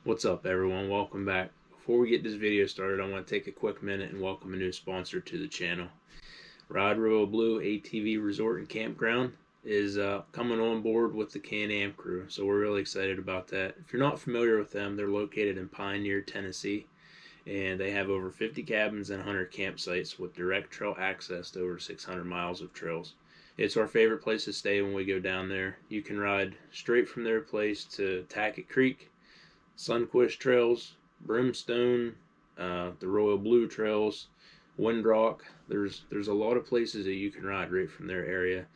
What's up, everyone? Welcome back. Before we get this video started, I want to take a quick minute and welcome a new sponsor to the channel. Rod Royal Blue ATV Resort and Campground is coming on board with the Can-Am crew, so we're really excited about that. If you're not familiar with them, they're located in Pioneer, Tennessee, and they have over 50 cabins and 100 campsites with direct trail access to over 600 miles of trails. It's our favorite place to stay when we go down there. You can ride straight from their place to Tackett Creek, Sunquist Trails, Brimstone, the Royal Blue Trails, Windrock. There's a lot of places that you can ride right from their area.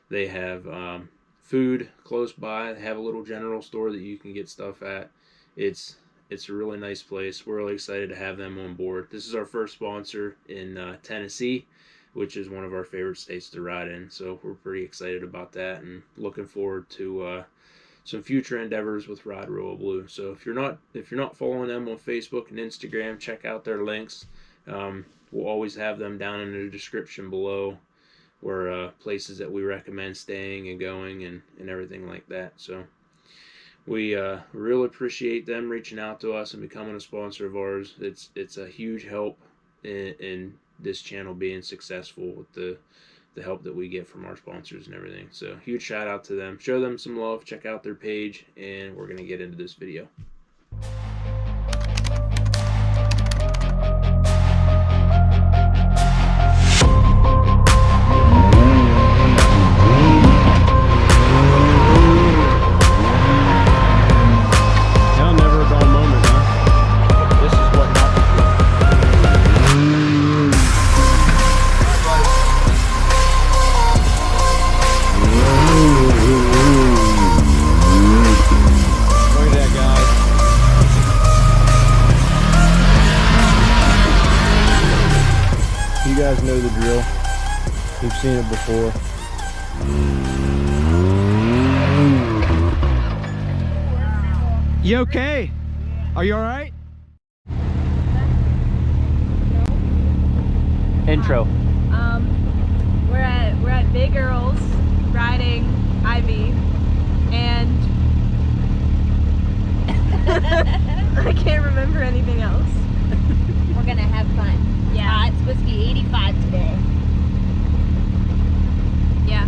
They have food close by. They have a little general store that you can get stuff at. It's a really nice place. We're really excited to have them on board. This is our first sponsor in Tennessee, which is one of our favorite states to ride in. So we're pretty excited about that and looking forward to some future endeavors with Rod Royal Blue. So if you're not following them on Facebook and Instagram, check out their links. We'll always have them down in the description below, where places that we recommend staying and going and everything like that. So we really appreciate them reaching out to us and becoming a sponsor of ours. It's a huge help in this channel being successful with the help that we get from our sponsors and everything. So huge shout out to them. Show them some love. Check out their page, and we're gonna get into this video. You guys know the drill. We've seen it before. You okay? Are you alright? Intro. We're at Big Earl's riding Ivy, and I can't remember anything else. We're gonna have fun. Yeah. It's supposed to be 85 today. Yeah.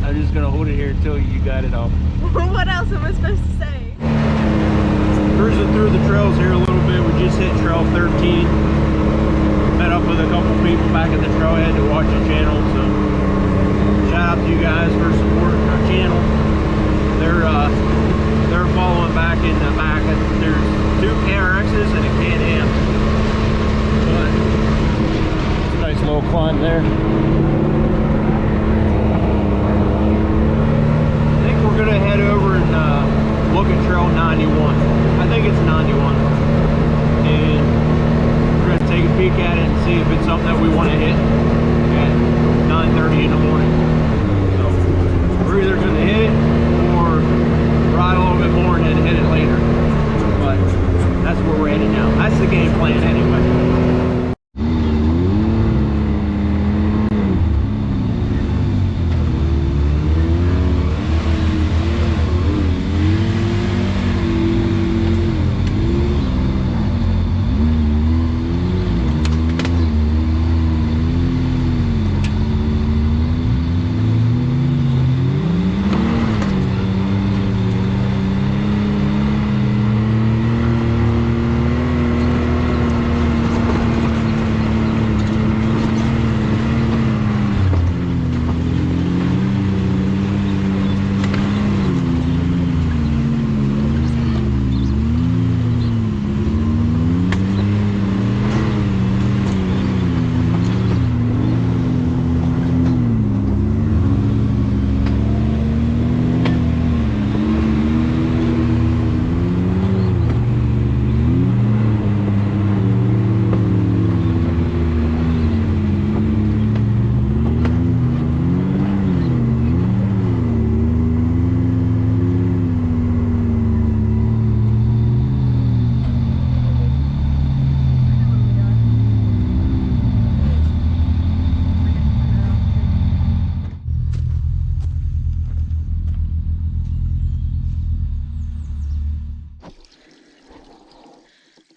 I'm just gonna hold it here until you got it off. What else am I supposed to say? Cruising through the trails here a little bit. We just hit Trail 13. Met up with a couple people back at the trailhead to watch the channel. So shout out to you guys for supporting our channel. They're following back in the back. There's 2 KRXs and a Can-Am. But it's a nice little climb there. I think we're gonna head over and look at Trail 91. I think it's 91. And we're gonna take a peek at it and see if it's something that we want to hit at 9:30 in the morning. So we're either gonna hit it or ride a little bit more and then hit it later. But that's where we're headed now. That's the game plan anyway.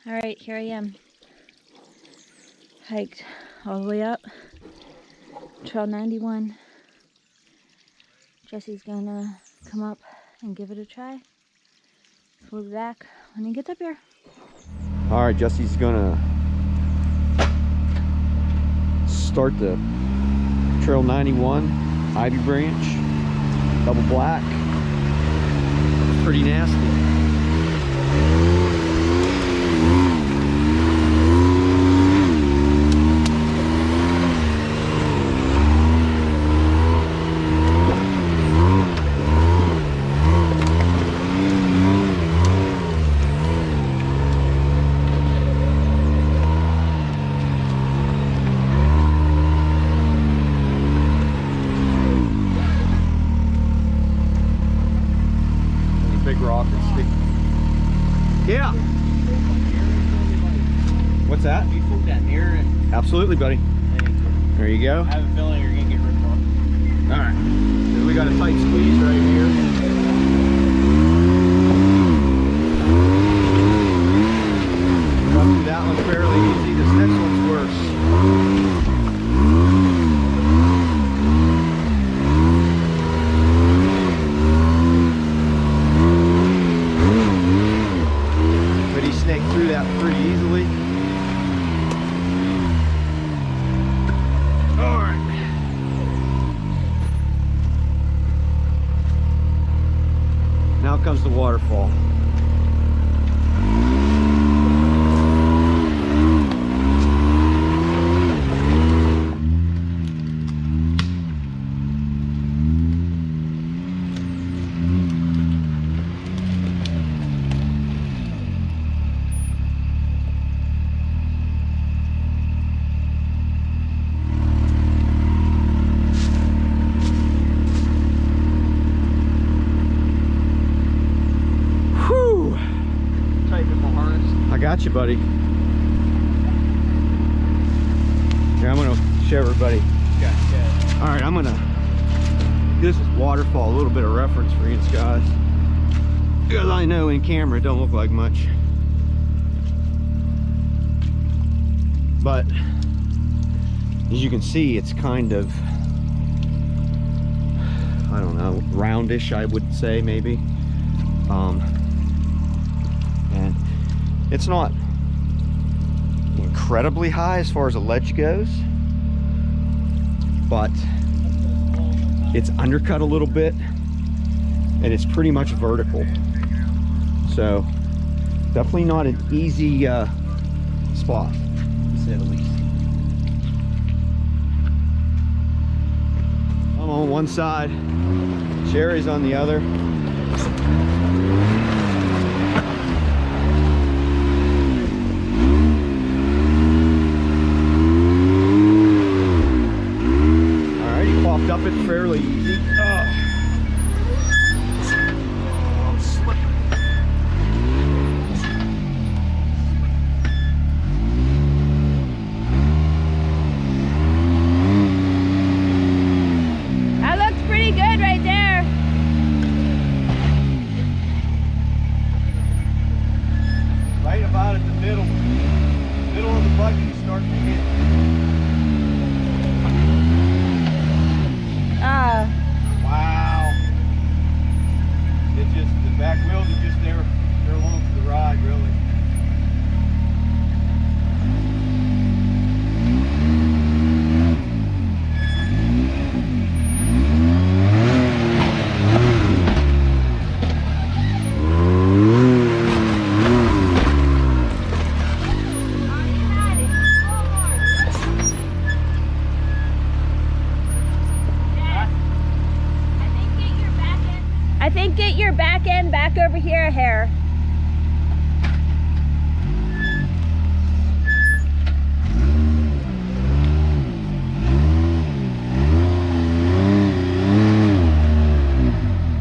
Alright, here I am. Hiked all the way up. Trail 91. Jesse's gonna come up and give it a try. We'll be back when he gets up here. Alright, Jesse's gonna start the Trail 91 Ivy Branch, double black. Pretty nasty. Yeah. What's that? You pulled that near and Absolutely, buddy. There you go. I have a feeling you're gonna get ripped off. Alright. We got a tight squeeze right here. Got through that one fairly easy. This next one's worse. Through that pretty easily. All right. Now comes the waterfall. Got you, buddy. Here, I'm gonna show everybody. All right, I'm gonna. This is Waterfall, a little bit of reference for you guys, because I know in camera it don't look like much, but as you can see, it's kind of, I don't know, roundish, I would say, maybe. And it's not incredibly high as far as a ledge goes, but it's undercut a little bit and it's pretty much vertical. So definitely not an easy spot, to say the least. I'm on one side, Sheri's on the other. Up it fairly easy. I'm slipping. That looks pretty good right there. Right about at the middle of the bucket, you start to hit. Wow. It's just, the back wheels are just there along for the ride, really. I think get your back end back over here a hair.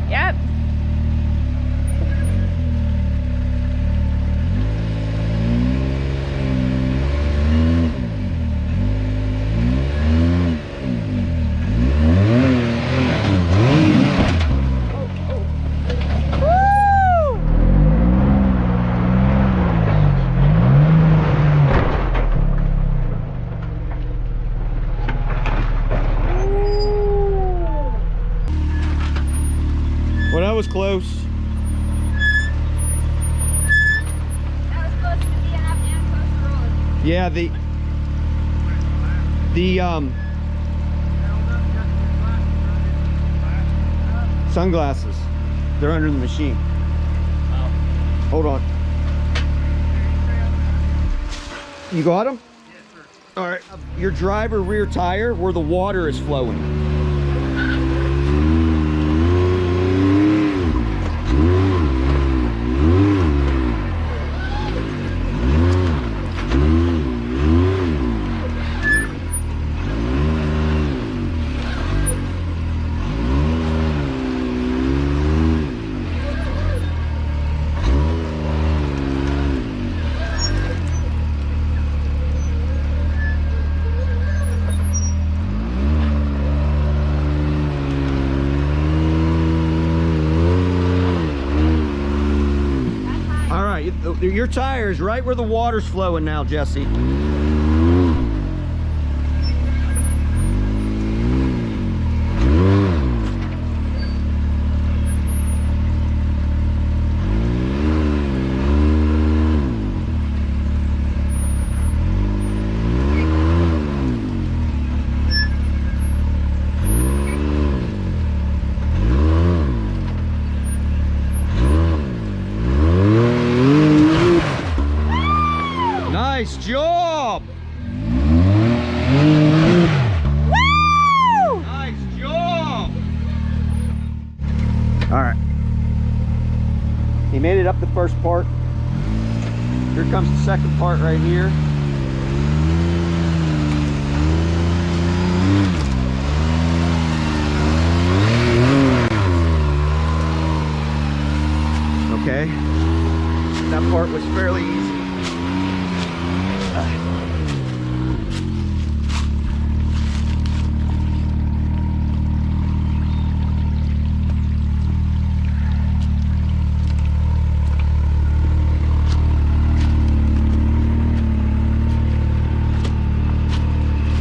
Yep. was close. That was supposed to be an up and close road. Yeah, the sunglasses. They're under the machine. Hold on. You got them? Yes, sir. All right. Your driver rear tire where the water is flowing. Your tire is right where the water's flowing now, Jesse. Nice job! Woo! Nice job! All right. He made it up the first part. Here comes the second part right here. Okay. That part was fairly easy.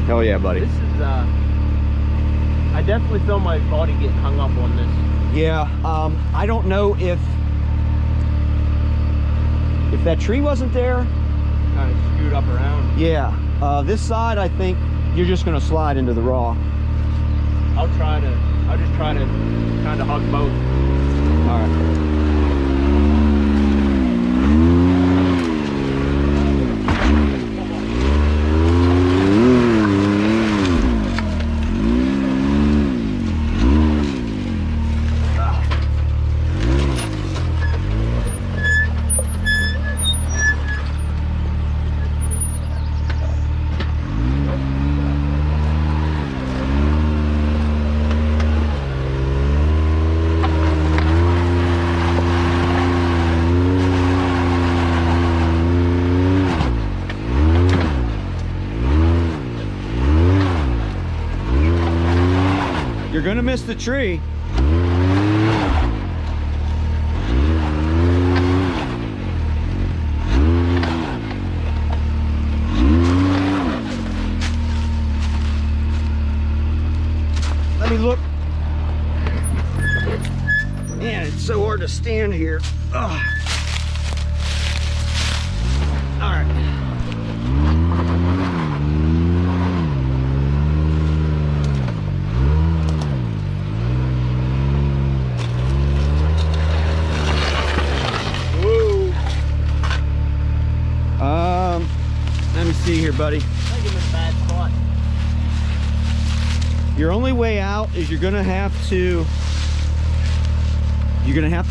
Hell yeah, buddy. This is, I definitely feel my body getting hung up on this. Yeah, I don't know if that tree wasn't there. Kind of screwed up around. Yeah, this side, I think you're just gonna slide into the raw. I'll just try to kind of hug both. All right. You're gonna miss the tree. Let me look. Man, it's so hard to stand here. Ugh. All right. Let me see here, buddy. I think I'm in a bad spot. Your only way out is you're gonna have to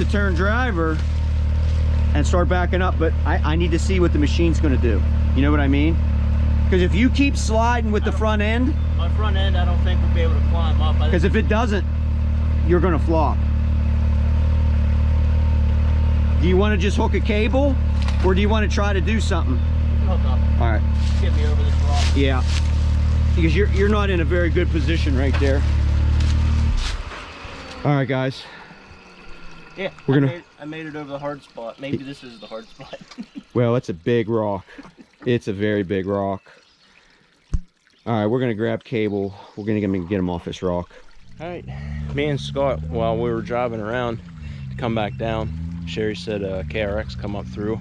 turn driver and start backing up, but I need to see what the machine's gonna do. You know what I mean? Because if you keep sliding with the front end, My front end, I don't think we'll be able to climb up. because if it doesn't, you're gonna flop. Do you want to just hook a cable, or do you want to try to do something? Hook up. All right. Get me over this rock. Yeah. Because you're not in a very good position right there. All right, guys. Yeah, We're I made it over the hard spot. Maybe this is the hard spot. Well, it's a big rock. It's a very big rock. All right, we're gonna grab cable. We're gonna get him off this rock. All right, me and Scott, while we were driving around, come back down. Sheri said KRX come up through.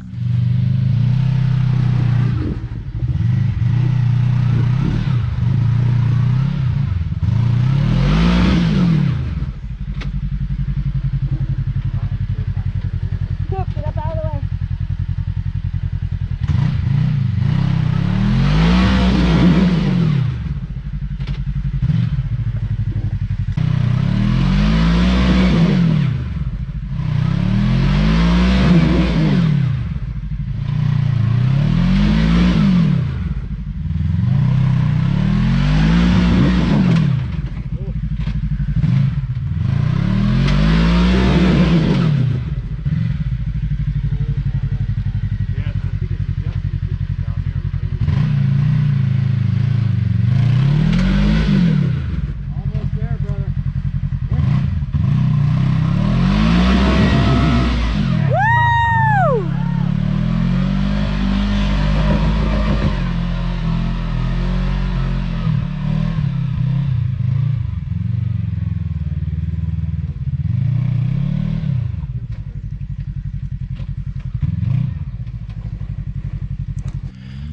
Get up out of the way.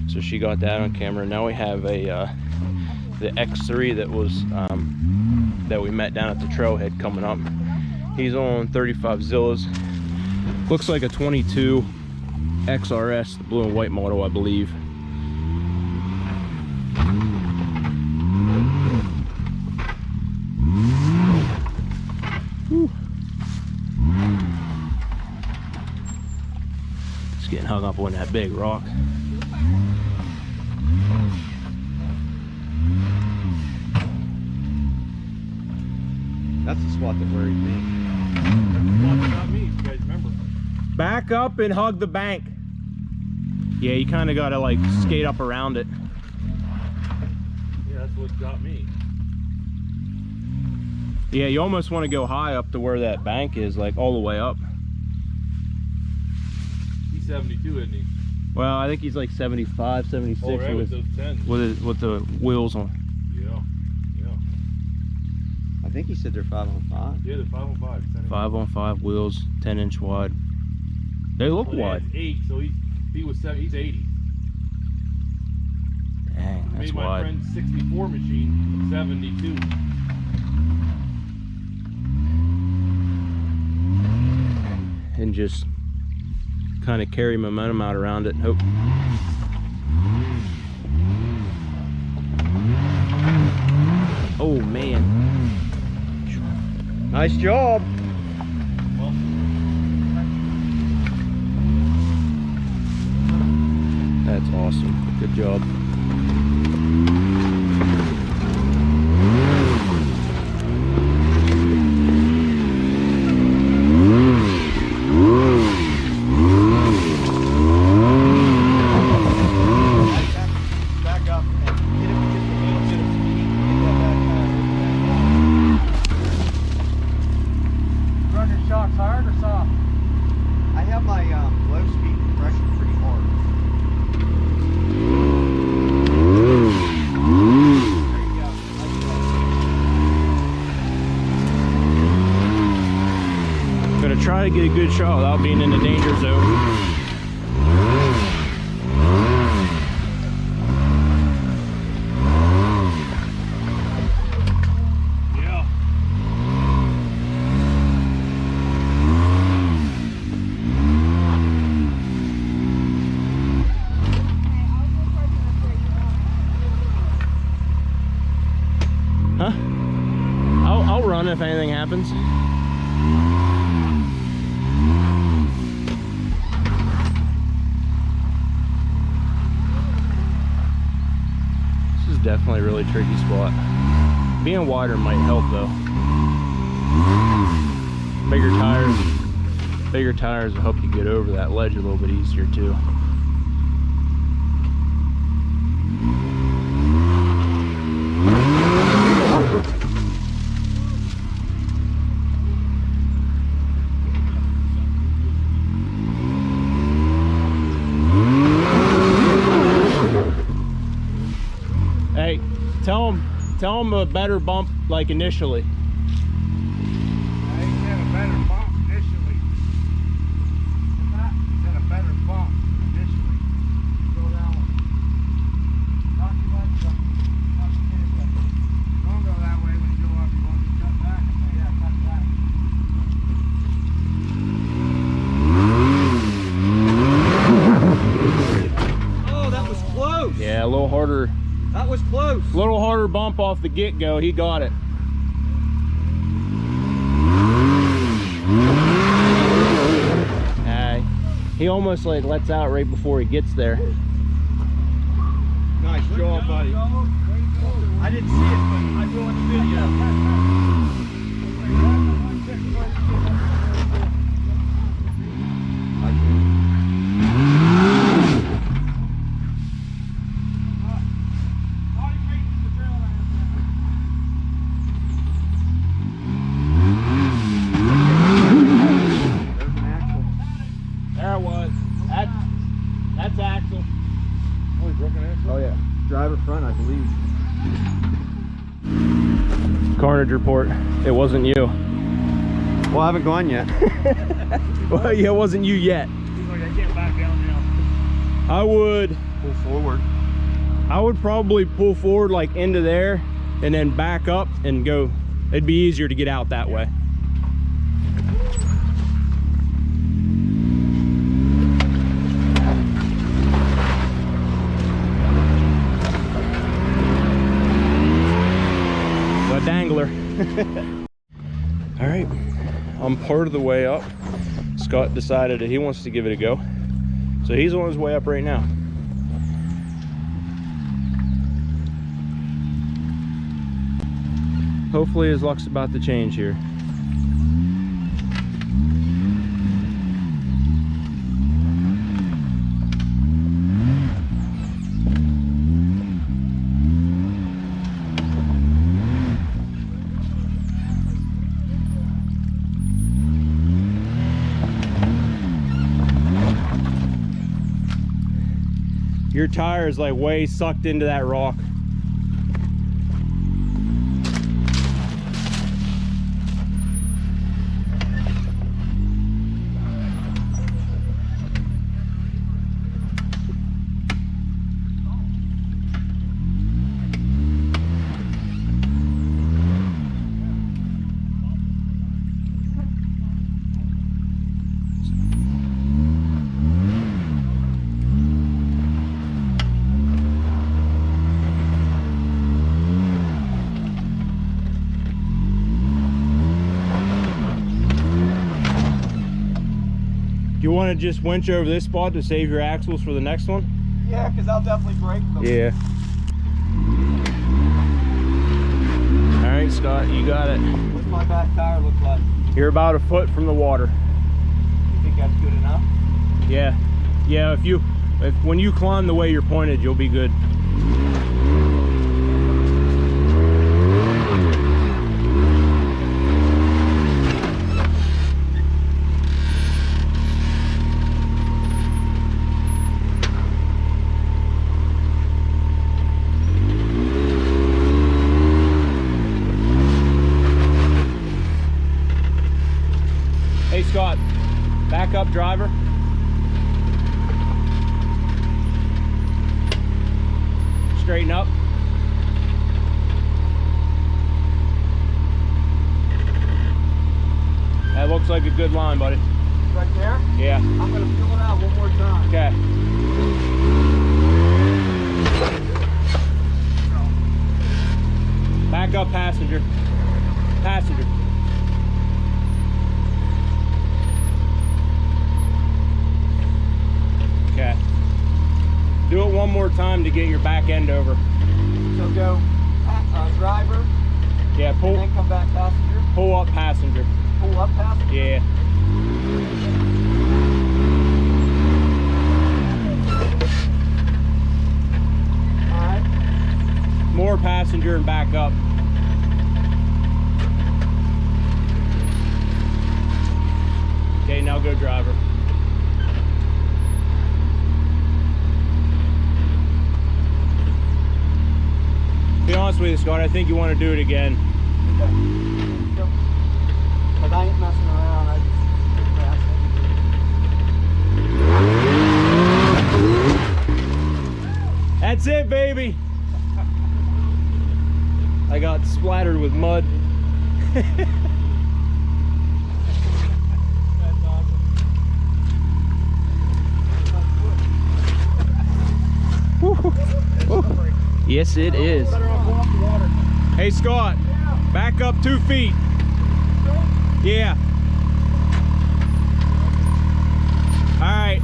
So she got that on camera. Now we have a the X3 that was that we met down at the trailhead coming up. He's on 35Zillas. Looks like a 22 XRS, the blue and white model, I believe. Whew. It's getting hung up on that big rock. That's the spot that worried me. Not me, if you guys remember. Back up and hug the bank. Yeah, you kind of got to like skate up around it. Yeah, that's what got me. Yeah, you almost want to go high up to where that bank is, like all the way up. He's 72, isn't he? Well, I think he's like 75, 76 Oh, right, with, with those 10s. with the wheels on. Yeah, yeah. I think he said they're 5-on-5. Yeah, they're 5-on-5. 5-on-5 wheels, 10-inch wide. They look wide. He's 8, so he was 7. He's 80. Dang, that's Made my wide. friend's 64 machine 72. And just kind of carry momentum out around it. Hope. Oh man. Nice job. That's awesome. Good job. Back up and hit it with just a little bit of speed. Run your shocks hard or soft? I have my low speed compression pretty hard. There you go. Nice job. Gonna try to get a good shot without being in the danger zone. Yeah. Huh? I'll run if anything happens. This is definitely a really tricky spot. Being wider might help though. Bigger tires will help you get over that ledge a little bit easier too. Hey, tell them a better bump like initially. I ain't had a better bump initially. close. Little harder bump off the get-go. He got it. He almost like lets out right before he gets there. Nice job, buddy. I didn't see it, but I will in the video. There it was. That's axle. Oh, he broke an axle? Oh yeah, driver front, I believe. Carnage report. It wasn't you. Well, I haven't gone yet. Well, yeah, it wasn't you yet. He's like, I can't back down now. I would Pull forward. I would probably pull forward like into there and then back up and go. It'd be easier to get out that way. The dangler. All right, I'm part of the way up. Scott decided that he wants to give it a go. So he's on his way up right now. Hopefully his luck's about to change here. Your tire is like way sucked into that rock. You want to just winch over this spot to save your axles for the next one? Yeah, because I'll definitely break them. Yeah. All right, Scott, you got it. What's my back tire look like? You're about a foot from the water. You think that's good enough? Yeah. Yeah, when you climb the way you're pointed, you'll be good. Hey Scott, back up driver. Straighten up. That looks like a good line, buddy. Right there? Yeah. I'm going to fill it out one more time. Okay. Back up, passenger. Passenger. Okay. Do it one more time to get your back end over. So go driver, Yeah, and pull then come back passenger. pull up passenger. Pull up passenger. Yeah. Alright. More passenger and back up. Okay, now go driver. Be honest with you, Scott, I think you want to do it again. Because I ain't messing around. I just That's it, baby. I got splattered with mud. That's awesome. Yes, it is. Better off going up the water. Hey, Scott, back up 2 feet. Yeah. All right.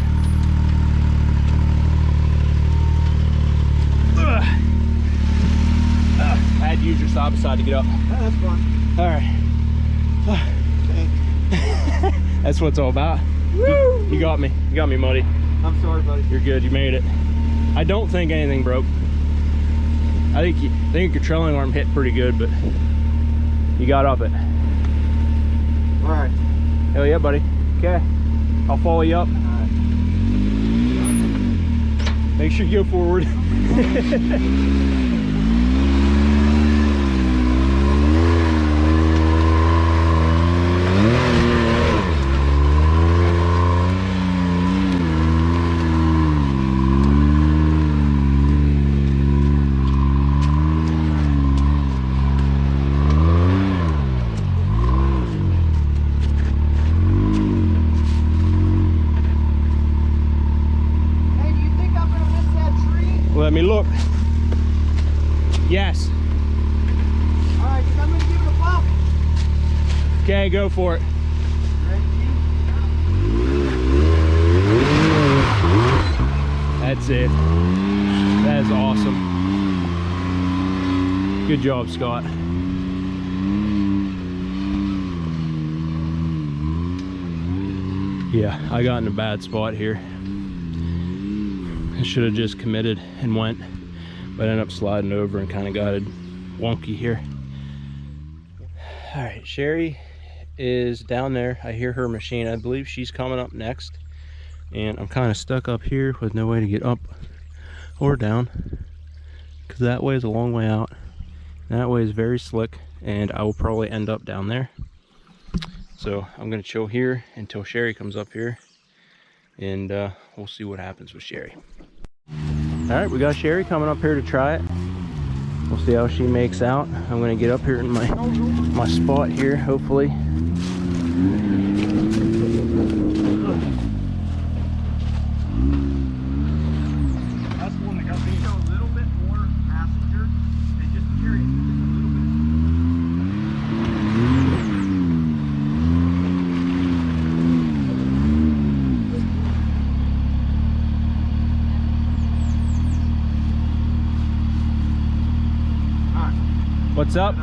I had to use your side by side to get up. That's fine. All right. That's what it's all about. Woo! You got me. You got me, Muddy. I'm sorry, buddy. You're good. You made it. I don't think anything broke. I think your trailing arm hit pretty good, but you got up it. All right. Hell yeah, buddy. Okay. I'll follow you up. All right. Make sure you go forward. Let me look. Yes. All right, I'm gonna give it a pop. Okay, go for it. That's it. That is awesome. Good job, Scott. Yeah, I got in a bad spot here. I should have just committed and went, but I ended up sliding over and kind of got it wonky here. All right, Sheri is down there. I hear her machine. I believe she's coming up next, and I'm kind of stuck up here with no way to get up or down, because that way is a long way out. That way is very slick, and I will probably end up down there. So I'm gonna chill here until Sheri comes up here, and we'll see what happens with Sheri. All right, we got Sheri coming up here to try it. We'll see how she makes out. I'm gonna get up here in my spot here, hopefully. That's the one that got me. A little bit more passenger, and just curious, just a little bit. What's up?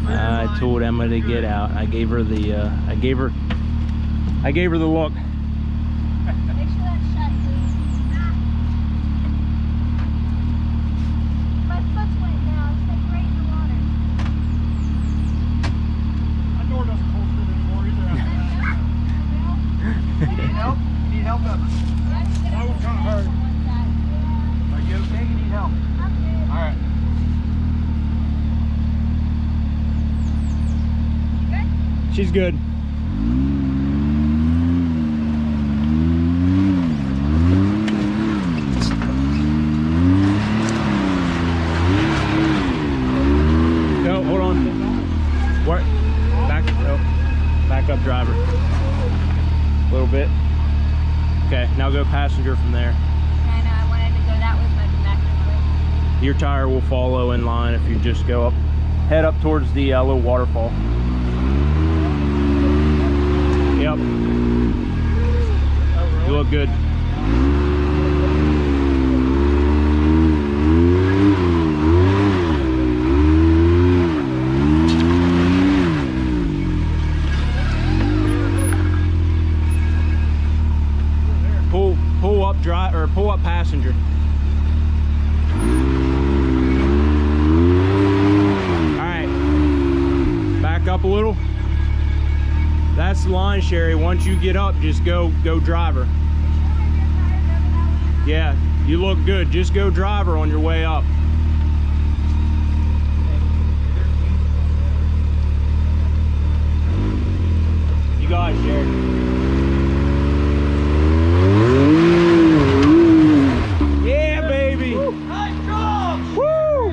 I told Emma to get out. I gave her the I gave her the look. Make sure that's shut, please. My foot's wet now. It's like right in the water. That door doesn't hold good anymore either. Need help? You need help, Emma? That was kind of hard. Are you okay? You need help? I'm good. All right. She's good. No, hold on. What? Back up, driver. A little bit. Okay, now go passenger from there. I know, I wanted to go that way, but back this way. Your tire will follow in line if you just go up, head up towards the little waterfall. Yep. You look good. Pull up pull up passenger. All right. Back up a little. That's the line, Sheri. Once you get up, just go driver. Yeah, you look good. Just go driver on your way up. You got it, Sheri. Yeah, baby. Nice job! Woo!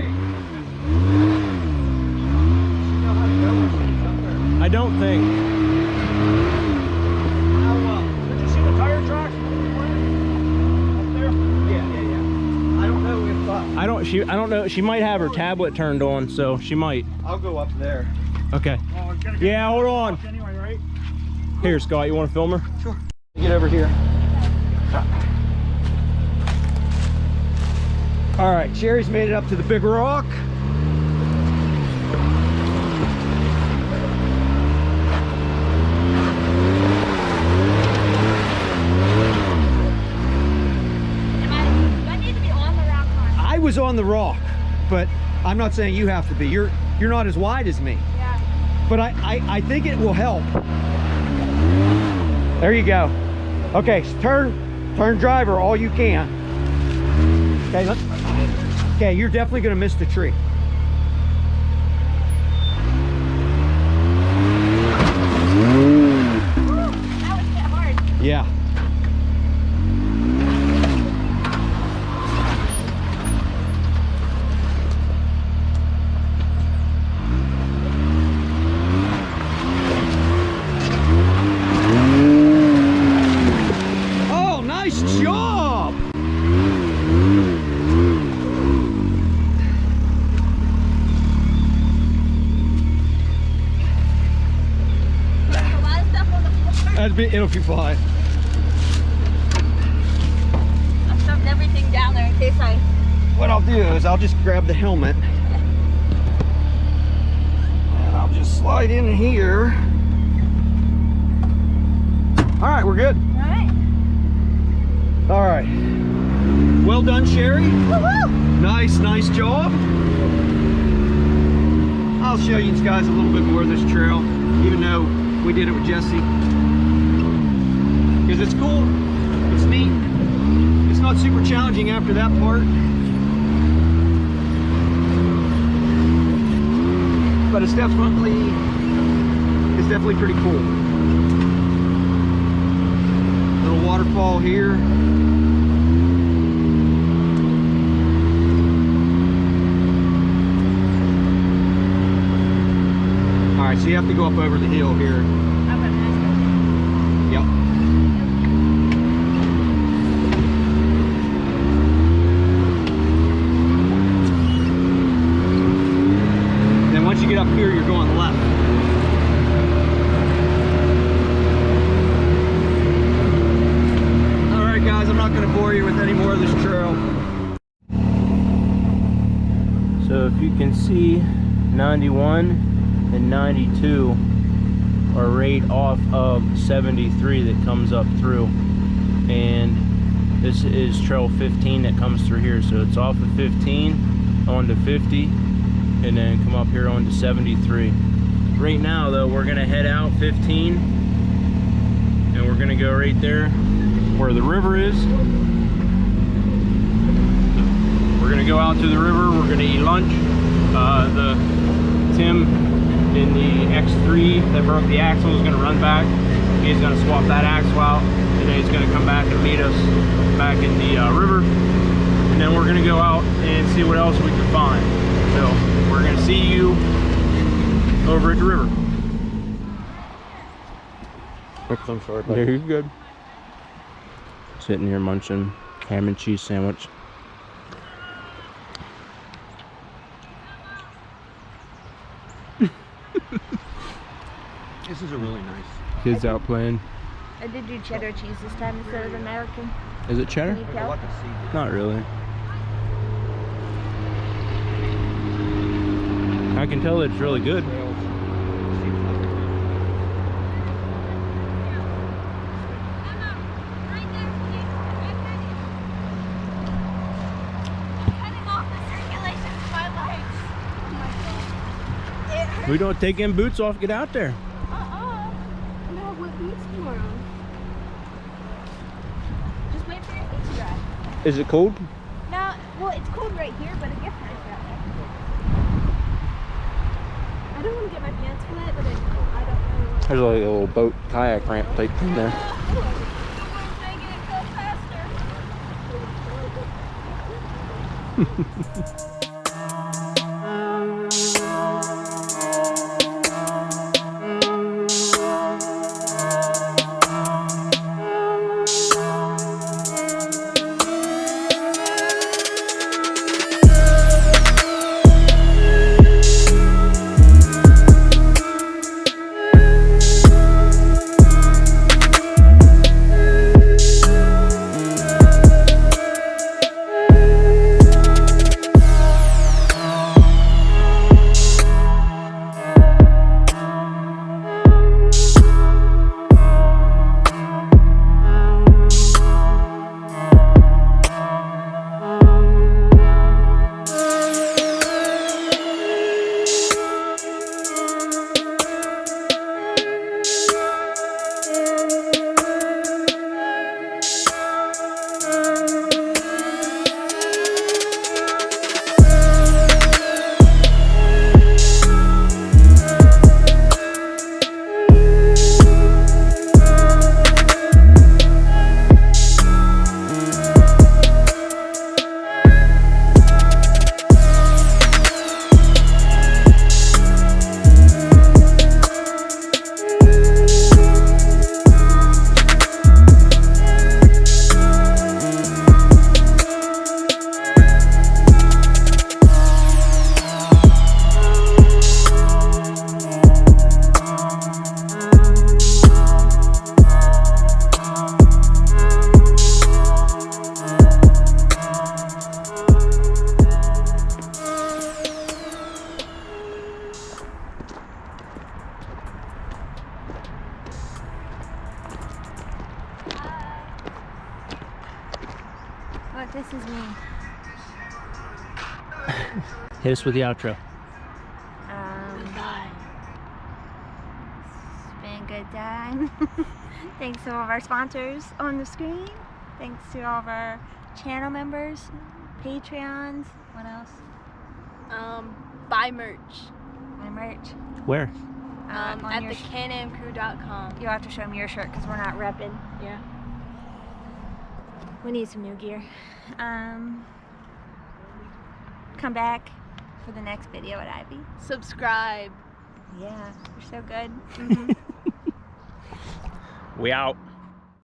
I don't think. Did you see the tire tracks? Up there? Yeah. I don't I don't know. She might have her tablet turned on, so she might. I'll go up there. Okay. Yeah, hold on. Anyway, right? Here, Scott, you want to film her? Sure. Get over here. All right, Sheri's made it up to the big rock. Do I need to be on the rock line? I was on the rock, but I'm not saying you have to be. You're not as wide as me. Yeah. But I think it will help. There you go. Okay, so turn driver all you can. Okay, okay, you're definitely gonna miss the tree. That was hit hard. Yeah. Oh, nice job. There's a lot of stuff on the floor. It'll be fine. I shoved everything down there in case I... What I'll do is I'll just grab the helmet and I'll just slide in here. All right, we're good. All right. All right. Well done, Sheri. Woo-hoo! Nice job. I'll show you guys a little bit more of this trail, even though we did it with Jesse. Because it's cool, it's neat. It's not super challenging after that part. But it's definitely pretty cool. Little waterfall here. All right, so you have to go up over the hill here. Yep. Then once you get up here, you're going left. All right, guys, I'm not going to bore you with any more of this trail. So if you can see, 91 and 92 are right off of 73 that comes up through, and this is trail 15 that comes through here. So it's off of 15 onto 50 and then come up here onto 73. Right now though, we're gonna head out 15 and we're gonna go right there where the river is. We're gonna go out to the river, we're gonna eat lunch. Tim in the X3 that broke the axle is going to run back. He's going to swap that axle out, and then he's going to come back and meet us back in the river, and then we're going to go out and see what else we can find. So we're going to see you over at the river. I'm sorry, buddy. Yeah, you're good. Sitting here munching ham and cheese sandwich. This is a really nice. Kids out playing. I did do cheddar cheese this time instead of American. Is it cheddar? Can you tell? Not really. I can tell it's really good. We don't take them boots off, get out there. I'm gonna have wet boots tomorrow. Just wait for it to dry. Is it cold? No, well, it's cold right here, but it gets nice out there. I don't want to get my pants wet, but I don't know. There's like a little boat kayak ramp type thing there. Look, this is me. Hit us with the outro. It's been a good time. Thanks to all of our sponsors on the screen. Thanks to all of our channel members, Patreons. What else? Buy merch. My merch. Where? At thecanamcrew.com. You'll have to show me your shirt because we're not repping. Yeah. We need some new gear. Come back for the next video at Ivy. Subscribe. Yeah, you're so good. We out.